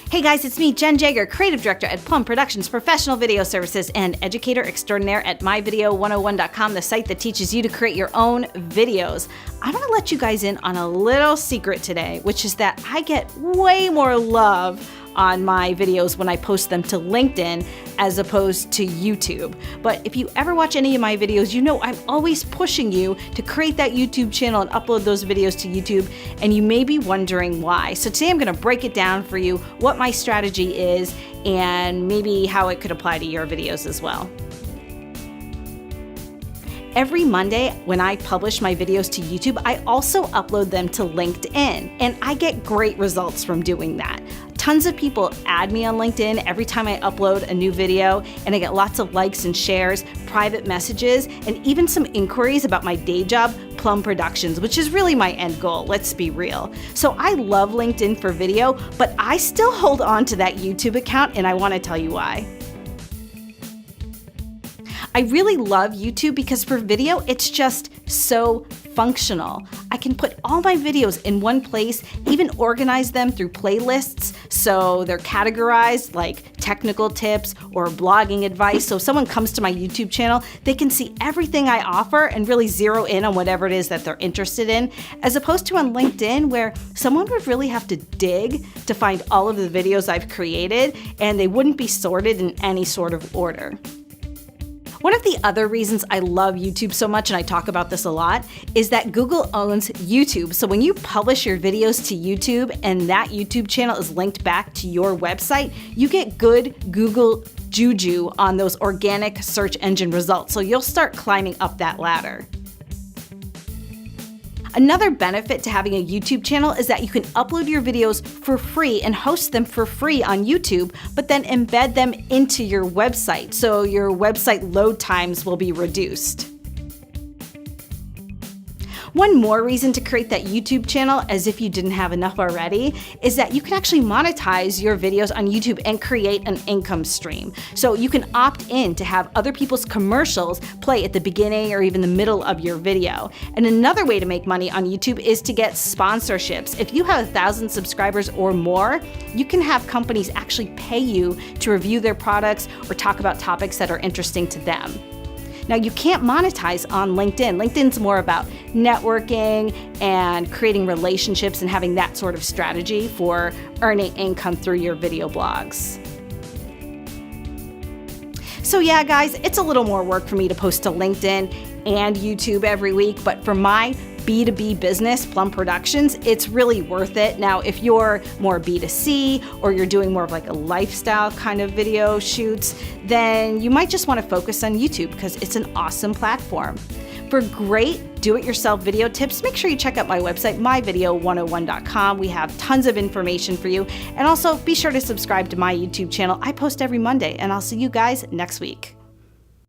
Hey guys, it's me, Jenn Jager, Creative Director at Plum Productions Professional Video Services and Educator Extraordinaire at myvideo101.com, the site that teaches you to create your own videos. I'm going to let you guys in on a little secret today, which is that I get way more love on my videos when I post them to LinkedIn as opposed to YouTube. But if you ever watch any of my videos, you know I'm always pushing you to create that YouTube channel and upload those videos to YouTube, and you may be wondering why. So today I'm gonna break it down for you, what my strategy is, and maybe how it could apply to your videos as well. Every Monday when I publish my videos to YouTube, I also upload them to LinkedIn, and I get great results from doing that. Tons of people add me on LinkedIn every time I upload a new video, and I get lots of likes and shares, private messages, and even some inquiries about my day job, Plum Productions, which is really my end goal, let's be real. So I love LinkedIn for video, but I still hold on to that YouTube account, and I want to tell you why. I really love YouTube because for video, it's just so functional. I can put all my videos in one place, even organize them through playlists so they're categorized like technical tips or blogging advice. So if someone comes to my YouTube channel, they can see everything I offer and really zero in on whatever it is that they're interested in, as opposed to on LinkedIn where someone would really have to dig to find all of the videos I've created and they wouldn't be sorted in any sort of order. One of the other reasons I love YouTube so much, and I talk about this a lot, is that Google owns YouTube. So when you publish your videos to YouTube and that YouTube channel is linked back to your website, you get good Google juju on those organic search engine results. So you'll start climbing up that ladder. Another benefit to having a YouTube channel is that you can upload your videos for free and host them for free on YouTube, but then embed them into your website, so your website load times will be reduced. One more reason to create that YouTube channel, as if you didn't have enough already, is that you can actually monetize your videos on YouTube and create an income stream. So you can opt in to have other people's commercials play at the beginning or even the middle of your video. And another way to make money on YouTube is to get sponsorships. If you have 1,000 subscribers or more, you can have companies actually pay you to review their products or talk about topics that are interesting to them. Now, you can't monetize on LinkedIn. LinkedIn's more about networking and creating relationships and having that sort of strategy for earning income through your video blogs. So yeah, guys, it's a little more work for me to post to LinkedIn and YouTube every week, but for my B2B business, Plum Productions, it's really worth it. Now, if you're more B2C or you're doing more of like a lifestyle kind of video shoots, then you might just want to focus on YouTube because it's an awesome platform. For great do-it-yourself video tips, make sure you check out my website, myvideo101.com. We have tons of information for you. And also be sure to subscribe to my YouTube channel. I post every Monday, and I'll see you guys next week.